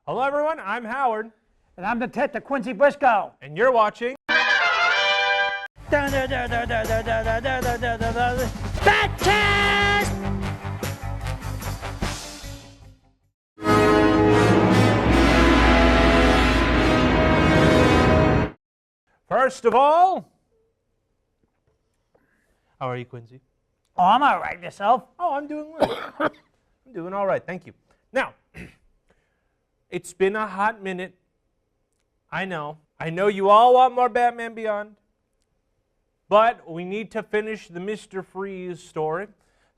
Hello everyone, I'm Howard. And I'm Detective Quincy Brisco. And you're watching BATCAST! First of all, how are you, Quincy? Oh, I'm all right. Yourself? Oh, I'm doing well. I'm doing all right, thank you. Now, it's been a hot minute. I know you all want more Batman Beyond, but we need to finish the Mr. Freeze story.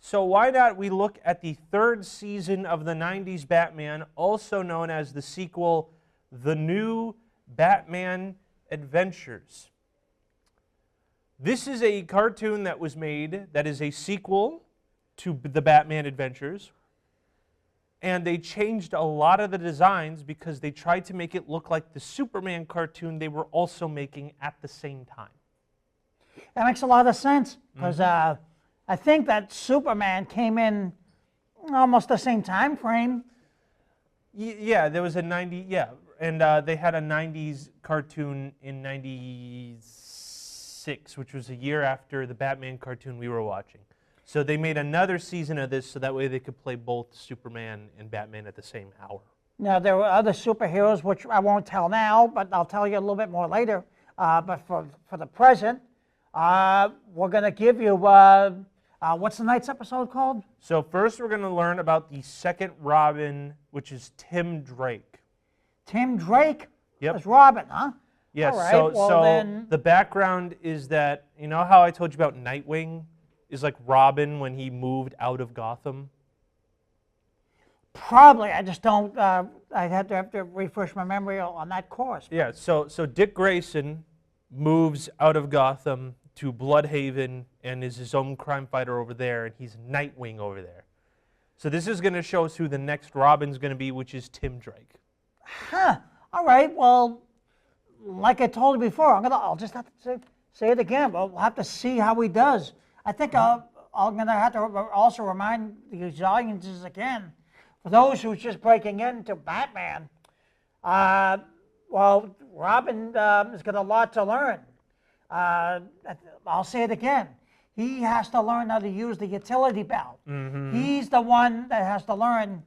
So why not we look at the third season of the 90s Batman, also known as the sequel, The New Batman Adventures. This is a cartoon that was made that is a sequel to the Batman Adventures. And they changed a lot of the designs because they tried to make it look like the Superman cartoon they were also making at the same time. That makes a lot of sense because I think that Superman came in almost the same time frame. Yeah, there was a 90, yeah, and they had a 90s cartoon in 96, which was a year after the Batman cartoon we were watching. So they made another season of this so that way they could play both Superman and Batman at the same hour. Now, there were other superheroes, which I won't tell now, but I'll tell you a little bit more later. But for the present, we're going to give you, what's tonight's episode called? So first we're going to learn about the second Robin, which is Tim Drake. Tim Drake? Yep. That's Robin, huh? Yes, all right, so then... the background is that, you know how I told you about Nightwing is like Robin when he moved out of Gotham? Probably, I just don't, I have to refresh my memory on that course. Yeah, so Dick Grayson moves out of Gotham to Bloodhaven and is his own crime fighter over there, and he's Nightwing over there. So this is going to show us who the next Robin's going to be, which is Tim Drake. Huh. All right. Well, like I told you before, I'll just have to say it again. We'll have to see how he does. I think I'm going to have to also remind the audiences again, for those who's just breaking into Batman, well, Robin has got a lot to learn. I'll say it again. He has to learn how to use the utility belt. Mm-hmm. He's the one that has to learn,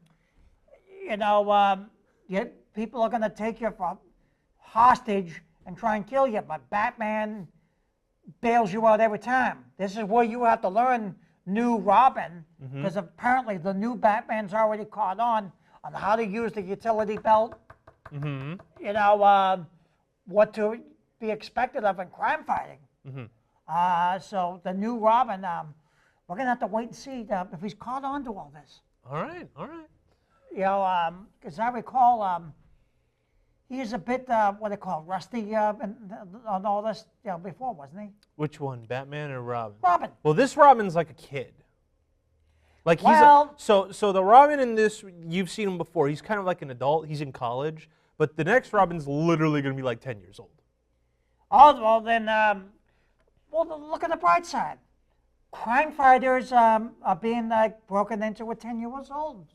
people are going to take you for hostage and try and kill you, but Batman bails you out every time. This is where you have to learn new Robin, because apparently the new Batman's already caught on how to use the utility belt, what to be expected of in crime fighting. So the new Robin, we're going to have to wait and see if he's caught on to all this. All right. Because I recall he's a bit, what they call, rusty on all this before, wasn't he? Which one, Batman or Robin? Robin. Well, this Robin's like a kid. Like so the Robin in this, you've seen him before. He's kind of like an adult. He's in college. But the next Robin's literally going to be like 10 years old. Oh, well then, look at the bright side. Crime fighters are being broken into with 10 years old.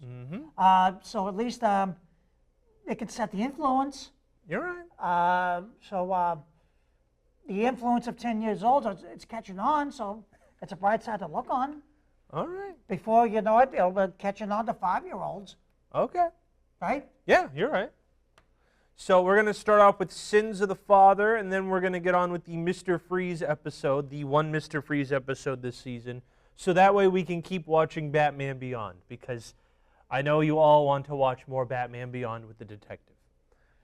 So at least it can set the influence. You're right. The influence of 10 years old, it's catching on, so it's a bright side to look on. All right. Before you know it, it'll be catching on to 5-year-olds. Okay. Right? Yeah, you're right. So we're going to start off with Sins of the Father, and then we're going to get on with the Mr. Freeze episode, the one Mr. Freeze episode this season. So that way we can keep watching Batman Beyond, because I know you all want to watch more Batman Beyond with the detective.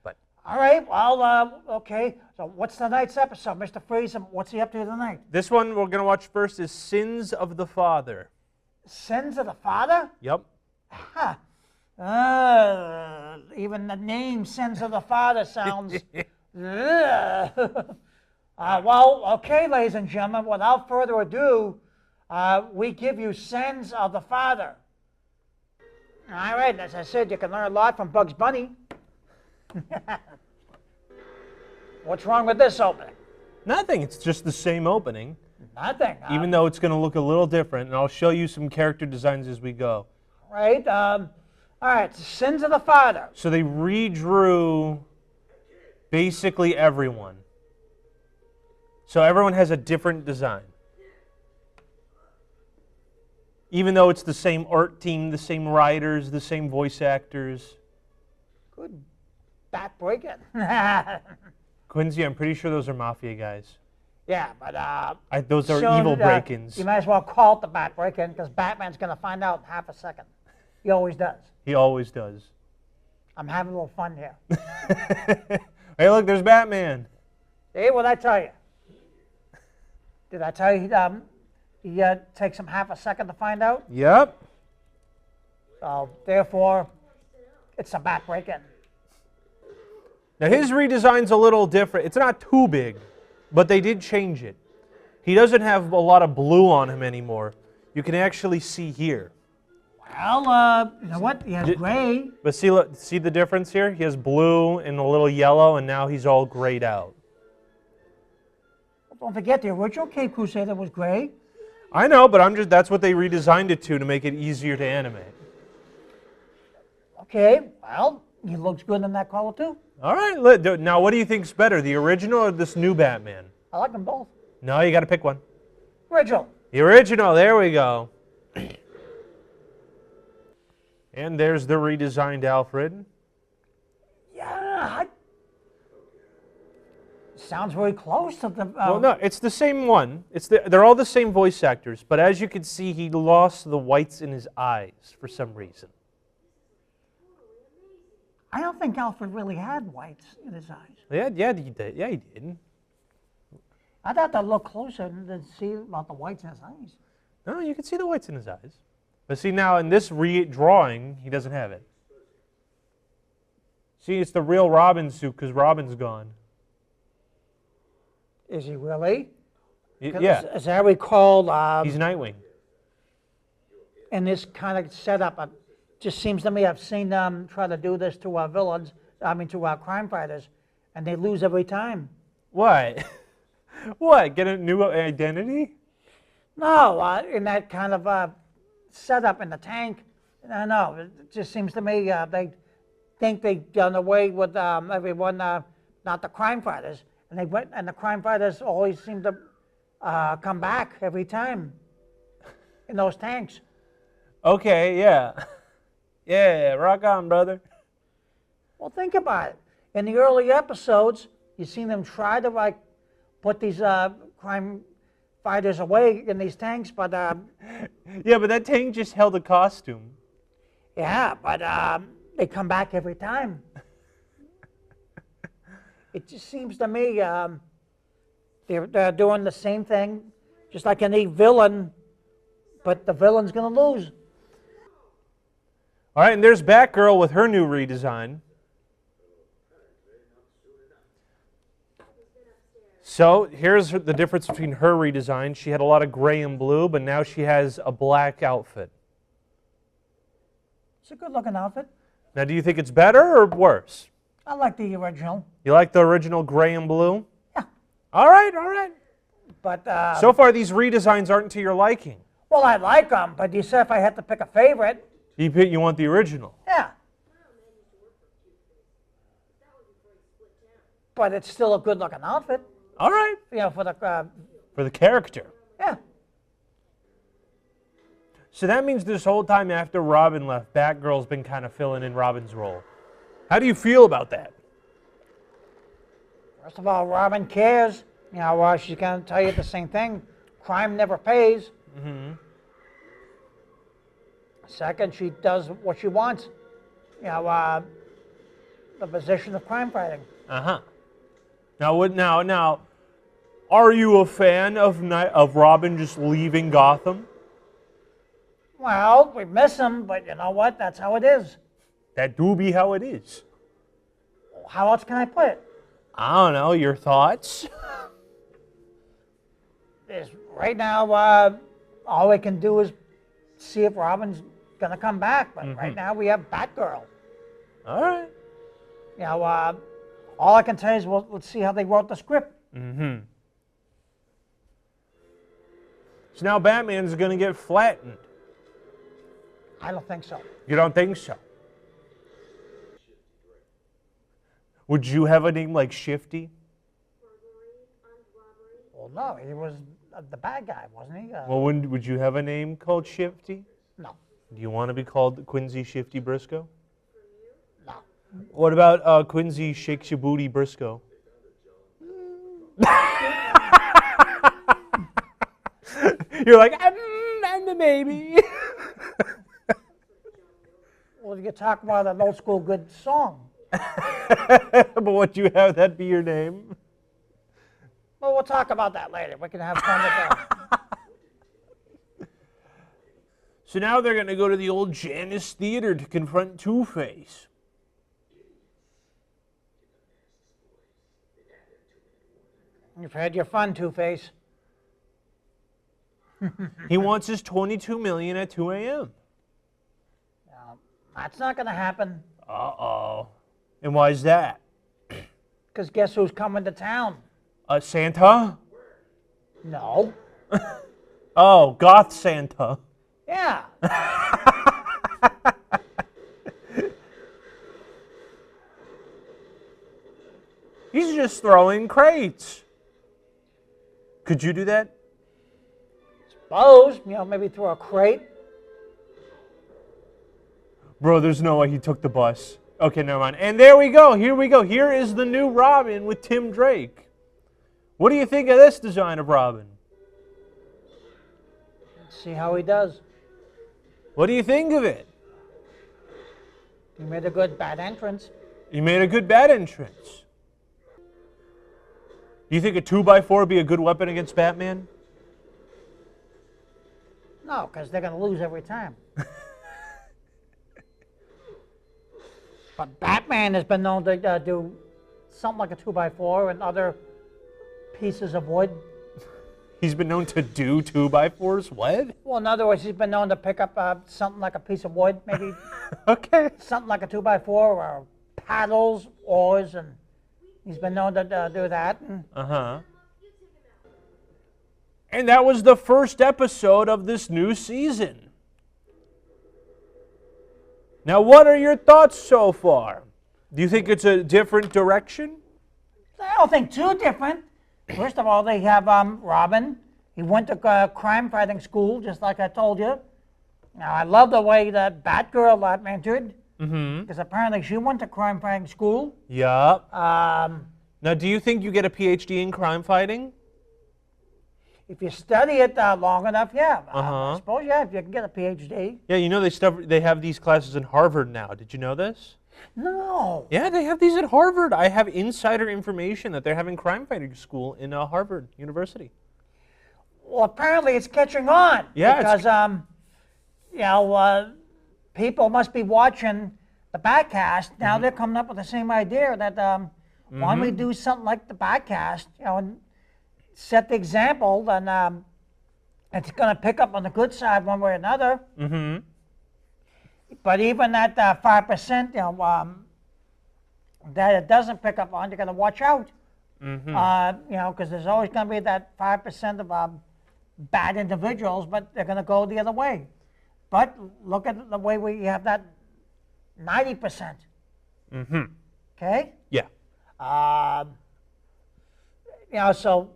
But all right, well, okay. So what's tonight's episode, Mr. Freeze, and what's he up to tonight? This one we're going to watch first is Sins of the Father. Sins of the Father? Yep. Huh. Even the name Sins of the Father sounds... well, okay, ladies and gentlemen, without further ado, we give you Sins of the Father. All right, as I said, you can learn a lot from Bugs Bunny. What's wrong with this opening? Nothing, it's just the same opening. Nothing. Even though it's going to look a little different, and I'll show you some character designs as we go. Right. All right, sins of the father. So they redrew basically everyone. So everyone has a different design. Even though it's the same art team, the same writers, the same voice actors. Good bat break-in. Quincy, I'm pretty sure those are mafia guys. Yeah, but Those are soon, evil break-ins. You might as well call it the bat break-in because Batman's going to find out in half a second. He always does. He always does. I'm having a little fun here. Hey, look, there's Batman. See, what'd I tell you? Did I tell you he takes him half a second to find out? Yep. So, therefore, it's a bat break-in. Now his redesign's a little different. It's not too big, but they did change it. He doesn't have a lot of blue on him anymore. You can actually see here. Well, you know what? He has gray. But see the difference here? He has blue and a little yellow, and now he's all grayed out. Well, don't forget, the original Cape Crusader was gray. I know, but that's what they redesigned it to make it easier to animate. Okay, well, he looks good in that color too. All right, now what do you think's better, the original or this new Batman? I like them both. No, you got to pick one. Original. The original, there we go. And there's the redesigned Alfred. Yeah. Sounds very close to the... Well, no, it's the same one. They're all the same voice actors, but as you can see, he lost the whites in his eyes for some reason. I don't think Alfred really had whites in his eyes. Yeah, he did. Yeah, he did. I'd have to look closer to see about the whites in his eyes. No, you can see the whites in his eyes. But see, now in this redrawing, he doesn't have it. See, it's the real Robin suit because Robin's gone. Is he really? Yeah. As I recall, He's Nightwing. in this kind of setup, it just seems to me I've seen them try to do this to our villains, to our crime fighters, and they lose every time. What? What? Get a new identity? No, in that kind of setup in the tank, I know. It just seems to me they think they've done away with everyone, not the crime fighters, and the crime fighters always seem to come back every time in those tanks. Okay, yeah. Yeah, rock on, brother. Well, think about it. In the early episodes, you seen them try to put these crime fighters away in these tanks, but yeah, but that tank just held a costume. yeah, but they come back every time. It just seems to me they're doing the same thing, just like any villain, but the villain's going to lose. All right, and there's Batgirl with her new redesign. So here's the difference between her redesign. She had a lot of gray and blue, but now she has a black outfit. It's a good-looking outfit. Now, do you think it's better or worse? I like the original. You like the original gray and blue? Yeah. All right, all right. But so far, these redesigns aren't to your liking. well, I like them, but you said if I had to pick a favorite, You want the original. yeah. But it's still a good-looking outfit, All right. for the For the character. yeah. So that means this whole time after Robin left, Batgirl's been kind of filling in Robin's role. How do you feel about that? First of all, Robin cares. She's going to tell you the same thing. Crime never pays. Mm-hmm. Second, she does what she wants. The position of crime fighting. Uh-huh. Now, are you a fan of Robin just leaving Gotham? Well, we miss him, but you know what? That's how it is. That do be how it is. How else can I put it? I don't know. Your thoughts? Right now, all we can do is see if Robin's going to come back. But right now, we have Batgirl. All right. All I can tell you is let's see how they wrote the script. Mm-hmm. So now Batman's going to get flattened. I don't think so. You don't think so? Would you have a name like Shifty? Well, no, he was the bad guy, wasn't he? Well, would you have a name called Shifty? No, Do you want to be called Quincy Shifty Brisco? no. What about Quincy Shakes Your Booty Brisco? You're like, I'm the baby. Well, you talk about an old school good song. But would you have that be your name? Well, we'll talk about that later. We can have fun with that. So now they're going to go to the old Janus Theater to confront Two-Face. You've had your fun, Two-Face. He wants his $22 million at 2 a.m. That's not going to happen. Uh-oh. And why is that? Because guess who's coming to town? Santa? No. Oh, Goth Santa. Yeah. He's just throwing crates. Could you do that? Suppose, maybe throw a crate. Bro, there's no way he took the bus. Okay, never mind. And there we go. Here we go. Here is the new Robin with Tim Drake. What do you think of this design of Robin? Let's see how he does. What do you think of it? He made a good bad entrance. You made a good bad entrance. Do you think a 2x4 would be a good weapon against Batman? No, because they're going to lose every time. But Batman has been known to do something like a 2x4 and other pieces of wood. He's been known to do 2x4s? What? Well, in other words, he's been known to pick up something like a piece of wood, maybe Okay. something like a 2x4 or paddles, oars, and he's been known to do that. Uh-huh. And that was the first episode of this new season. Now, what are your thoughts so far? Do you think it's a different direction? I don't think too different. First of all, they have Robin. He went to crime fighting school, just like I told you. Now, I love the way that Batgirl entered, because apparently she went to crime fighting school. Yup. Now, do you think you get a PhD in crime fighting? If you study it long enough, yeah. Uh-huh. I suppose, yeah, if you can get a PhD. Yeah, you know they have these classes in Harvard now. Did you know this? No. Yeah, they have these at Harvard. I have insider information that they're having crime fighting school in Harvard University. Well, apparently it's catching on. Yeah, because, people must be watching the BATCAST. Now they're coming up with the same idea that why don't we do something like the BATCAST, and set the example, then it's going to pick up on the good side one way or another. But even at 5%, that it doesn't pick up on, you're going to watch out. Because there's always going to be that 5% of bad individuals, but they're going to go the other way. But look at the way we have that 90%. Okay? Yeah. So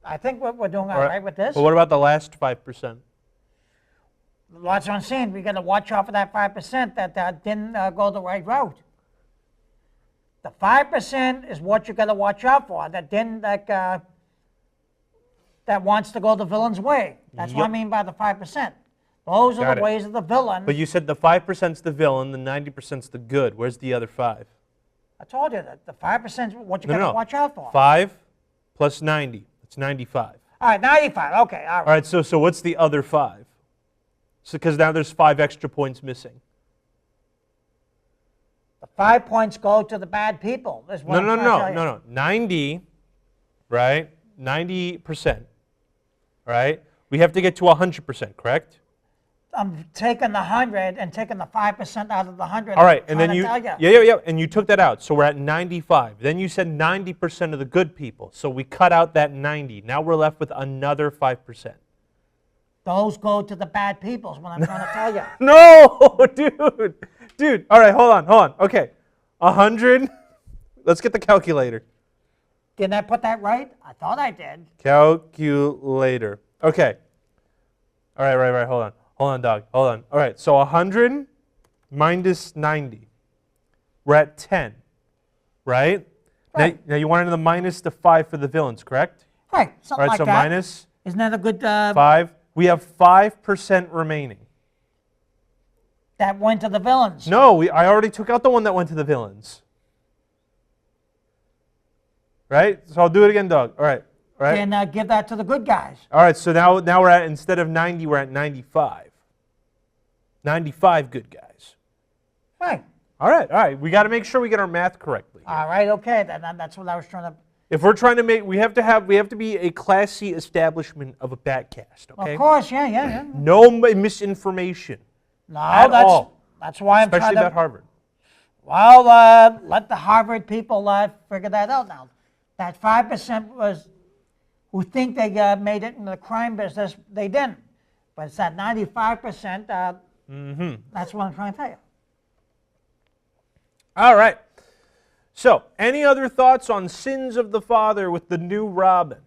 I think we're doing all right with this. But what about the last 5%? That's what I'm saying. We got to watch out for that 5% that didn't go the right route. The 5% is what you got to watch out for. That didn't that wants to go the villain's way. That's what I mean by the 5%. Those are the ways of the villain. But you said the 5%'s the villain, the 90%'s the good. Where's the other 5? I told you that the 5% is what you got to watch out for. 5 plus 90. That's 95. All right, 95. Okay, all right. All right, so what's the other 5? So because now there's 5 extra points missing. The 5 points go to the bad people. Is what I'm trying to tell you. No. 90, right? 90%, right? We have to get to 100%, correct? I'm taking the 100 and taking the 5% out of the 100. All right, and then you. And you took that out, so we're at 95. Then you said 90% of the good people, so we cut out that 90. Now we're left with another 5%. Those go to the bad people is what I'm trying to tell you. No, dude. All right, hold on. Okay, 100. Let's get the calculator. Didn't I put that right? I thought I did. Calculator. Okay. All right, right. Hold on, dog. Hold on. All right, so 100 minus 90. We're at 10, right? Right. Now you wanted the minus the 5 for the villains, correct? Right, All something right, like so that. minus Isn't that a good, 5. We have 5% remaining. that went to the villains? No, I already took out the one that went to the villains. Right? So I'll do it again, Doug. All right. All right. Then give that to the good guys. All right, so now we're at, instead of 90, we're at 95. 95 good guys. Right. All right. We got to make sure we get our math correctly. All right, okay, then that's what I was trying to... If we're trying to make, we have to be a classy establishment of a BATCAST, okay? Of course, yeah. No misinformation. No, At all. that's why I'm Especially trying to... about Harvard. Well, let the Harvard people figure that out now. That 5% was who think they made it in the crime business, they didn't. But it's that 95%, that's what I'm trying to tell you. All right. So, any other thoughts on Sins of the Father with the new Robin?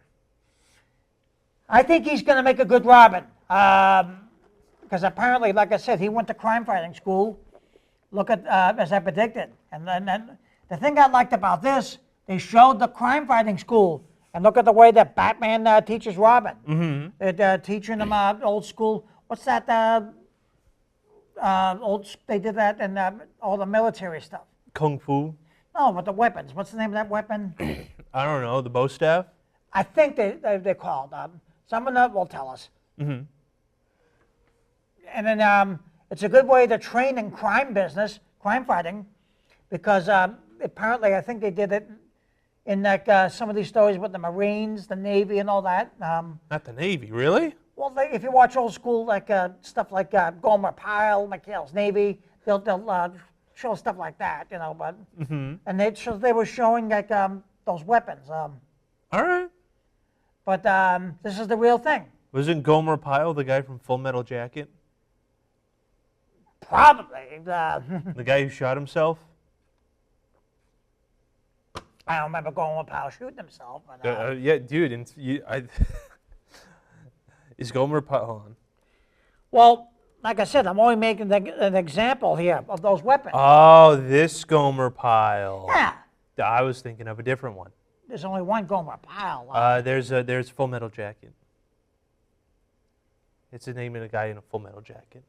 I think he's going to make a good Robin. Because apparently, like I said, he went to crime fighting school. Look at, as I predicted. And then the thing I liked about this, they showed the crime fighting school. And look at the way that Batman teaches Robin. Mm-hmm. They're teaching him old school. What's that? They did that in all the military stuff. Kung Fu? No, but the weapons. What's the name of that weapon? I don't know. The bow staff? I think they're called. Someone will tell us. Mm-hmm. And then it's a good way to train in crime business, crime fighting, because apparently I think they did it in like some of these stories with the Marines, the Navy, and all that. Not the Navy, really? Well, if you watch old school like stuff like Gomer Pyle, McHale's Navy, they'll show stuff like that, you know. But and they were showing like those weapons. All right. But this is the real thing. Wasn't Gomer Pyle the guy from Full Metal Jacket? Probably. The guy who shot himself? I don't remember Gomer Pyle shooting himself. But, Yeah, dude. Is Gomer Pyle... Hold on. Well, like I said, I'm only making an example here of those weapons. Oh, this Gomer Pyle. Yeah. I was thinking of a different one. There's only one Gomer Pyle. There's Full Metal Jacket. It's the name of the guy in a Full Metal Jacket.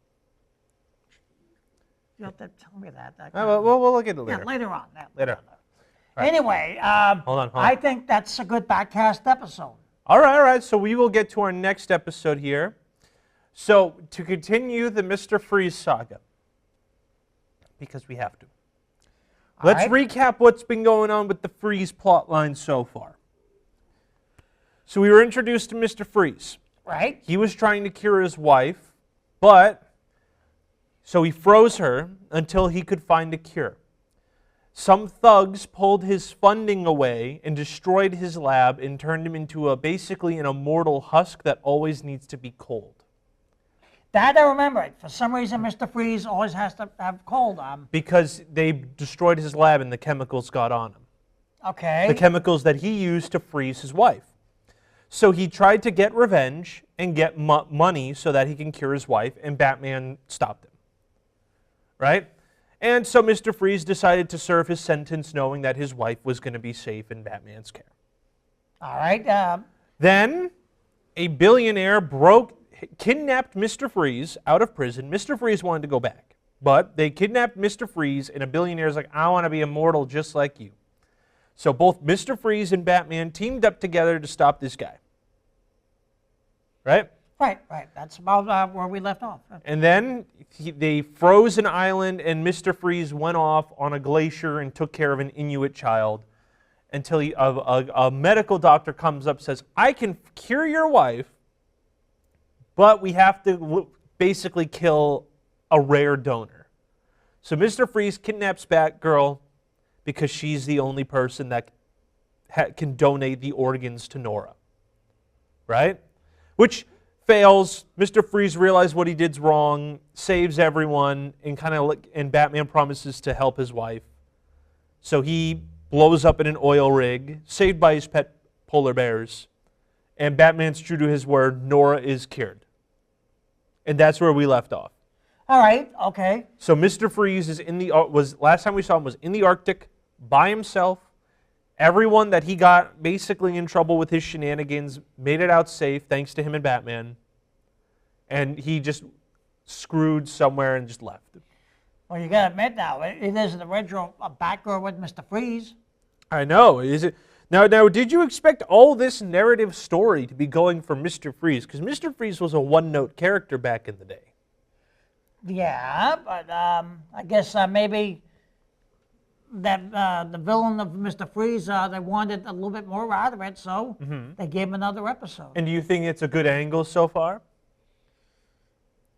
You have to tell me that. We'll look at it later. Yeah, later on. Later. Right. Anyway, hold on. I think that's a good BATCAST episode. All right. So we will get to our next episode here. So to continue the Mr. Freeze saga, because we have to. Let's recap what's been going on with the Freeze plotline so far. So we were introduced to Mr. Freeze. Right. He was trying to cure his wife, so he froze her until he could find a cure. Some thugs pulled his funding away and destroyed his lab and turned him into basically an immortal husk that always needs to be cold. That I remember. For some reason, Mr. Freeze always has to have cold on. Because they destroyed his lab and the chemicals got on him. Okay. The chemicals that he used to freeze his wife. So he tried to get revenge and get money so that he can cure his wife, and Batman stopped him. Right? And so Mr. Freeze decided to serve his sentence knowing that his wife was going to be safe in Batman's care. All right. Then a billionaire kidnapped Mr. Freeze out of prison. Mr. Freeze wanted to go back, but they kidnapped Mr. Freeze, and a billionaire's like, I want to be immortal just like you. So both Mr. Freeze and Batman teamed up together to stop this guy. Right? Right. That's about where we left off. And then they froze an island, and Mr. Freeze went off on a glacier and took care of an Inuit child until a medical doctor comes up and says, I can cure your wife, but we have to basically kill a rare donor. So Mr. Freeze kidnaps Batgirl because she's the only person that can donate the organs to Nora. Right? Which fails. Mr. Freeze realizes what he did's wrong, saves everyone, and Batman promises to help his wife. So he blows up in an oil rig, saved by his pet polar bears, and Batman's true to his word, Nora is cured. And that's where we left off. All right, okay. So Mr. Freeze is last time we saw him was in the Arctic by himself. Everyone that he got basically in trouble with his shenanigans made it out safe thanks to him and Batman. And he just screwed somewhere and just left. Well, you gotta admit now, it is an original Batgirl with Mr. Freeze. I know. Is it now? Did you expect all this narrative story to be going for Mr. Freeze? Because Mr. Freeze was a one-note character back in the day. Yeah, but I guess maybe that the villain of Mr. Freeze, they wanted a little bit more out of it, so they gave him another episode. And do you think it's a good angle so far?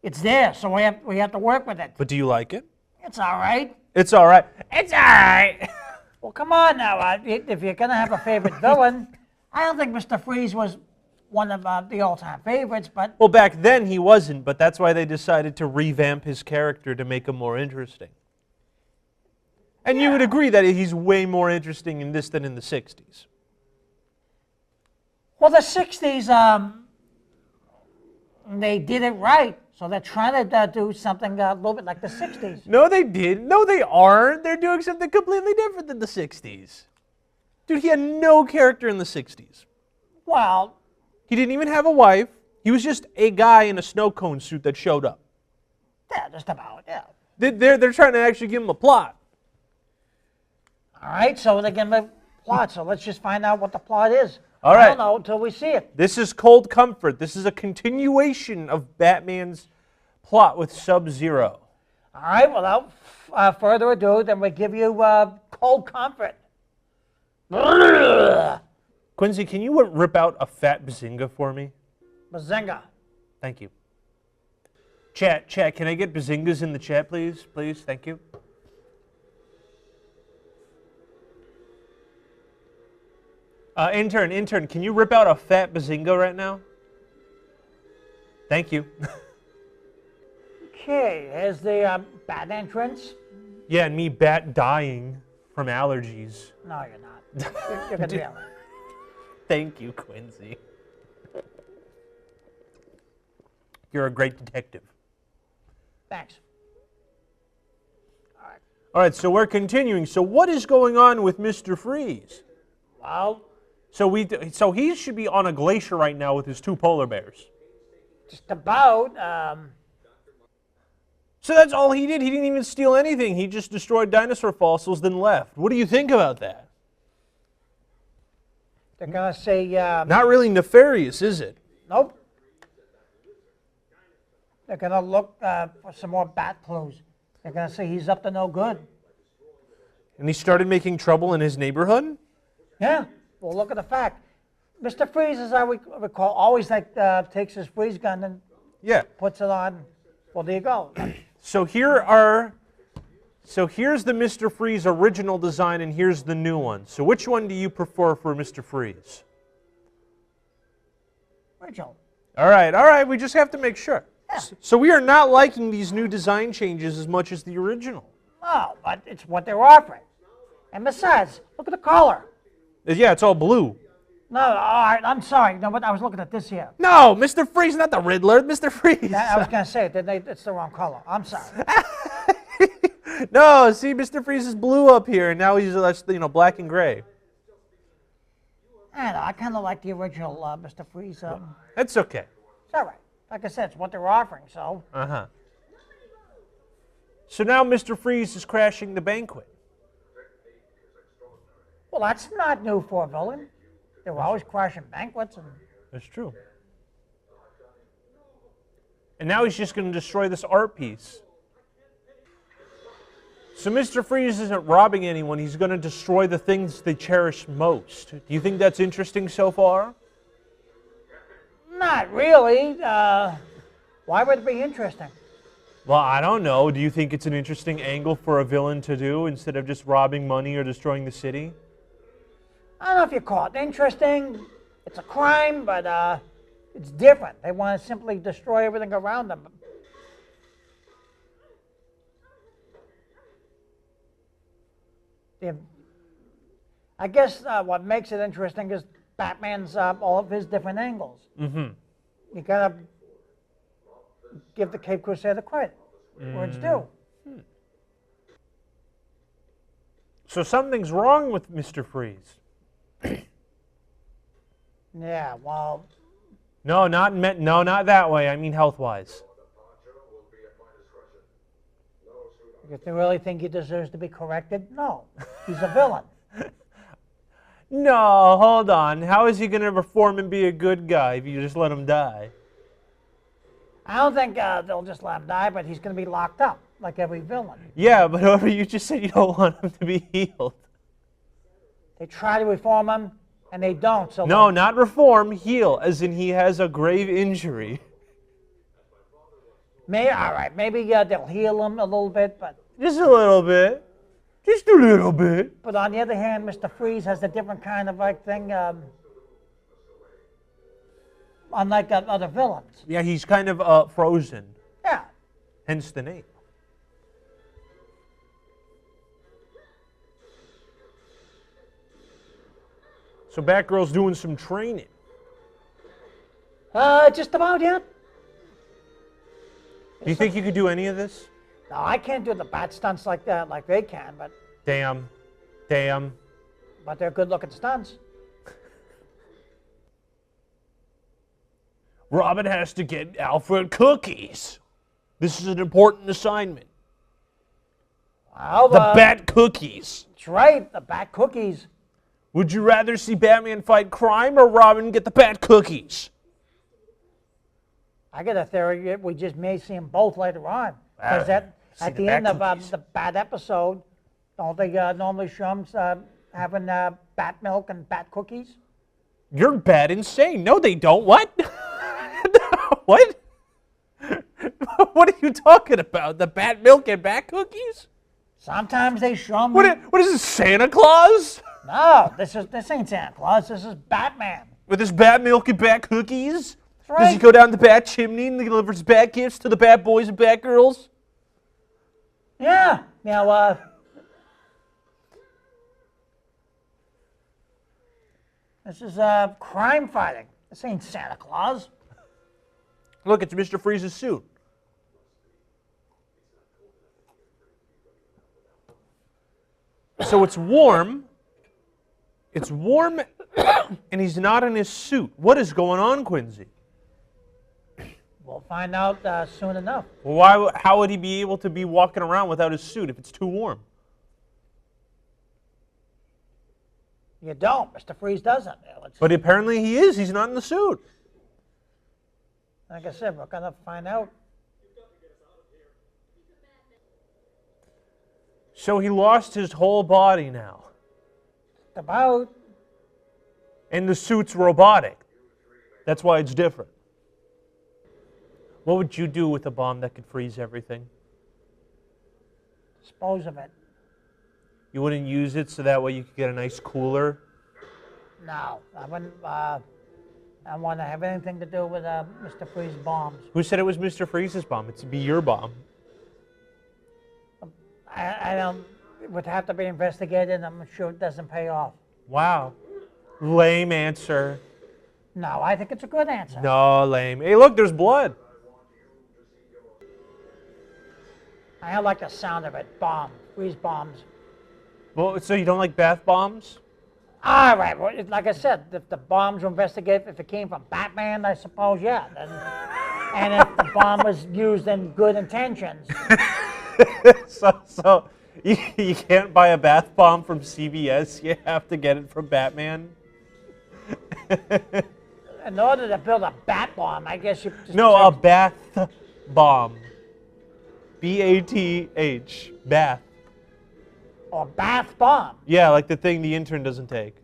It's there, so we have to work with it. But do you like it? It's all right. It's all right. It's all right. Well, come on now. If you're gonna have a favorite villain, I don't think Mr. Freeze was one of the all-time favorites, but Well, back then he wasn't, but that's why they decided to revamp his character to make him more interesting. And you would agree that he's way more interesting in this than in the 60s. well, the '60s, they did it right, so they're trying to do something a little bit like the '60s. No, they didn't. No, they aren't. They're doing something completely different than the 60s. Dude, he had no character in the 60s. Well, He didn't even have a wife. He was just a guy in a snow cone suit that showed up. yeah, just about, yeah. They're trying to actually give him a plot. All right, so they're gonna plot, so let's just find out what the plot is. All I right. don't know until we see it. This is Cold Comfort. This is a continuation of Batman's plot with Sub-Zero. All right, without further ado, then we give you Cold Comfort. Quincy, can you rip out a fat bazinga for me? Bazinga. Thank you. Chat, can I get bazingas in the chat, please? Please, thank you. Intern, can you rip out a fat bazinga right now? Thank you. Okay, here's the bat entrance. Yeah, and me bat dying from allergies. No, you're not. You're gonna be all right. Thank you, Quincy. You're a great detective. Thanks. All right, so we're continuing. So what is going on with Mr. Freeze? Well, So he should be on a glacier right now with his two polar bears. just about. So that's all he did. He didn't even steal anything. He just destroyed dinosaur fossils, then left. What do you think about that? They're gonna say Not really nefarious, is it? nope. They're gonna look for some more bat clues. They're gonna say he's up to no good. And he started making trouble in his neighborhood? Yeah. Well, look at the fact. Mr. Freeze, as I recall, always takes his freeze gun and Yeah. puts it on. Well, there you go. So here's the Mr. Freeze original design, and here's the new one. So which one do you prefer for Mr. Freeze? Original. All right. We just have to make sure. Yeah. So we are not liking these new design changes as much as the original. No, but it's what they're offering. And besides, look at the collar. Yeah, it's all blue. No, all right, I'm sorry. No, but I was looking at this here. No, Mr. Freeze, not the Riddler. Mr. Freeze. I was going to say, it's the wrong color. I'm sorry. No, see, Mr. Freeze is blue up here, and now he's black and gray. I don't know, I kind of like the original Mr. Freeze. That's okay. It's all right. Like I said, it's what they're offering, so. Uh-huh. So now Mr. Freeze is crashing the banquet. Well, that's not new for a villain. They were always crashing banquets. That's true. And now he's just going to destroy this art piece. So Mr. Freeze isn't robbing anyone. He's going to destroy the things they cherish most. Do you think that's interesting so far? Not really. Why would it be interesting? Well, I don't know. Do you think it's an interesting angle for a villain to do instead of just robbing money or destroying the city? I don't know if you call it interesting. It's a crime, but it's different. They want to simply destroy everything around them. I guess what makes it interesting is Batman's all of his different angles. Mm-hmm. You gotta give the Cape Crusader credit where it's due. So something's wrong with Mr. Freeze. Yeah, well, No, not that way. I mean health-wise. if you really think he deserves to be corrected, no. He's a villain. No, hold on. How is he going to reform and be a good guy if you just let him die? I don't think they'll just let him die, but he's going to be locked up like every villain. Yeah, but however, you just said you don't want him to be healed. They try to reform him, and they don't. So No, not reform, heal, as in he has a grave injury. all right, maybe they'll heal him a little bit, but Just a little bit. Just a little bit. But on the other hand, Mr. Freeze has a different kind of thing, unlike other villains. Yeah, he's kind of frozen, Yeah. hence the name. So Batgirl's doing some training. Just about, yeah. Do you think you could do any of this? No, I can't do the bat stunts like that, like they can, but Damn. they're good-looking stunts. Robin has to get Alfred cookies. This is an important assignment. Well, The Bat cookies. That's right, the bat cookies. Would you rather see Batman fight crime or Robin get the Bat cookies? I get a theory we just may see them both later on. Because at see the the end bat of cookies. the bat episode, don't they normally show them having bat milk and bat cookies? You're bat insane. No, they don't. What? What? What are you talking about? The Bat milk and Bat cookies? Sometimes they show them. What is this, Santa Claus? No, this ain't Santa Claus. This is Batman. With his Bat milk and Bat cookies? That's Does he right. go down the Bat chimney and delivers Bat gifts to the Bat boys and Bat girls? Yeah. Now, this is crime fighting. This ain't Santa Claus. Look, it's Mr. Freeze's suit. So it's warm. It's warm, and he's not in his suit. What is going on, Quincy? We'll find out soon enough. Well, how would he be able to be walking around without his suit if it's too warm? You don't. Mr. Freeze doesn't. But apparently he is. He's not in the suit. Like I said, we're going to find out. So he lost his whole body now. About. And the suit's robotic. That's why it's different. What would you do with a bomb that could freeze everything? Dispose of it. You wouldn't use it so that way you could get a nice cooler? No, I wouldn't. I want to have anything to do with Mr. Freeze bombs. Who said it was Mr. Freeze's bomb? It's be your bomb. I don't. It would have to be investigated. I'm sure it doesn't pay off. Wow. Lame answer. No, I think it's a good answer. No, lame. Hey, look, there's blood. I like the sound of it. Bomb. Freeze bombs. Well, so you don't like bath bombs? All right. Well, like I said, if the bombs were investigated, if it came from Batman, I suppose, yeah. And if the bomb was used in good intentions. So you can't buy a bath bomb from CVS. You have to get it from Batman. In order to build a bat bomb, I guess you just No, a bath bomb. B-A-T-H. Bath. or bath bomb. Yeah, like the thing the intern doesn't take.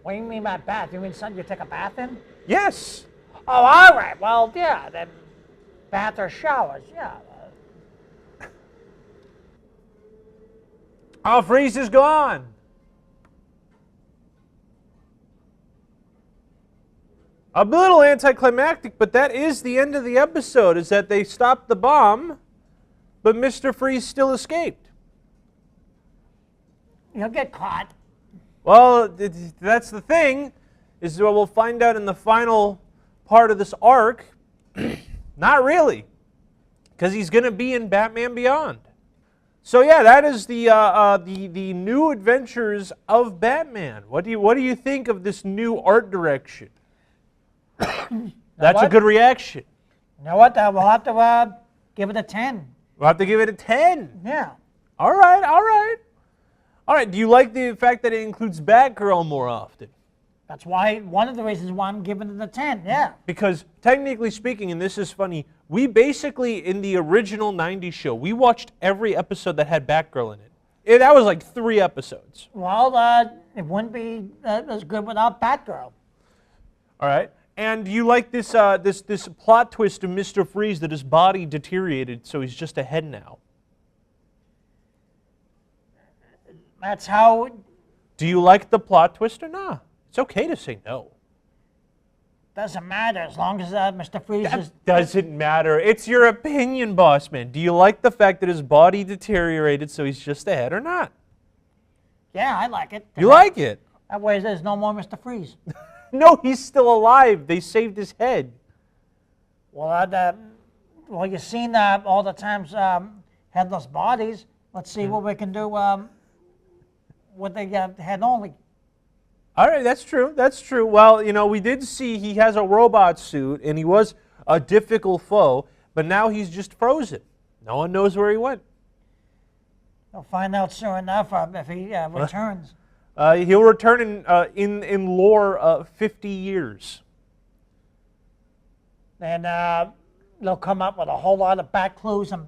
What do you mean by bath? You mean something you take a bath in? Yes. Oh, all right. Well, yeah, then bath or showers, yeah. Oh, Freeze is gone. A little anticlimactic, but that is the end of the episode, is that they stopped the bomb, but Mr. Freeze still escaped. He'll get caught. Well, that's the thing, is what we'll find out in the final part of this arc. Not really, because he's going to be in Batman Beyond. So yeah, that is the new adventures of Batman. What do you think of this new art direction? That's a good reaction. You know what? We'll have to give it a 10. We'll have to give it a 10. Yeah. All right, all right. All right, do you like the fact that it includes Batgirl more often? That's why, one of the reasons why I'm giving it a 10, yeah. Because technically speaking, and this is funny, we basically, in the original 90s show, we watched every episode that had Batgirl in it. That was like 3 episodes. Well, it wouldn't be as good without Batgirl. All right. And you like this this plot twist of Mr. Freeze that his body deteriorated, so he's just a head now. That's how... Do you like the plot twist or not? It's okay to say no. Doesn't matter as long as Mr. Freeze is... Doesn't matter. It's your opinion, boss man. Do you like the fact that his body deteriorated so he's just a head or not? Yeah, I like it. You like it? That way there's no more Mr. Freeze. No, he's still alive. They saved his head. Well, well, you've seen all the times headless bodies. Let's see what we can do with the head only. All right, that's true. That's true. Well, you know, we did see he has a robot suit, and he was a difficult foe, but now he's just frozen. No one knows where he went. We'll find out soon enough if he returns. He'll return in lore 50 years. And they'll come up with a whole lot of bat clues and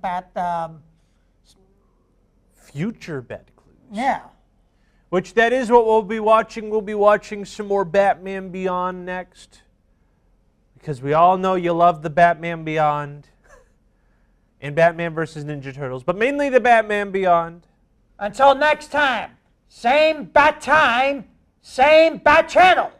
future bat clues. Yeah. Which that is what we'll be watching. We'll be watching some more Batman Beyond next. Because we all know you love the Batman Beyond. And Batman vs. Ninja Turtles. But mainly the Batman Beyond. Until next time. Same bat time, same bat channel.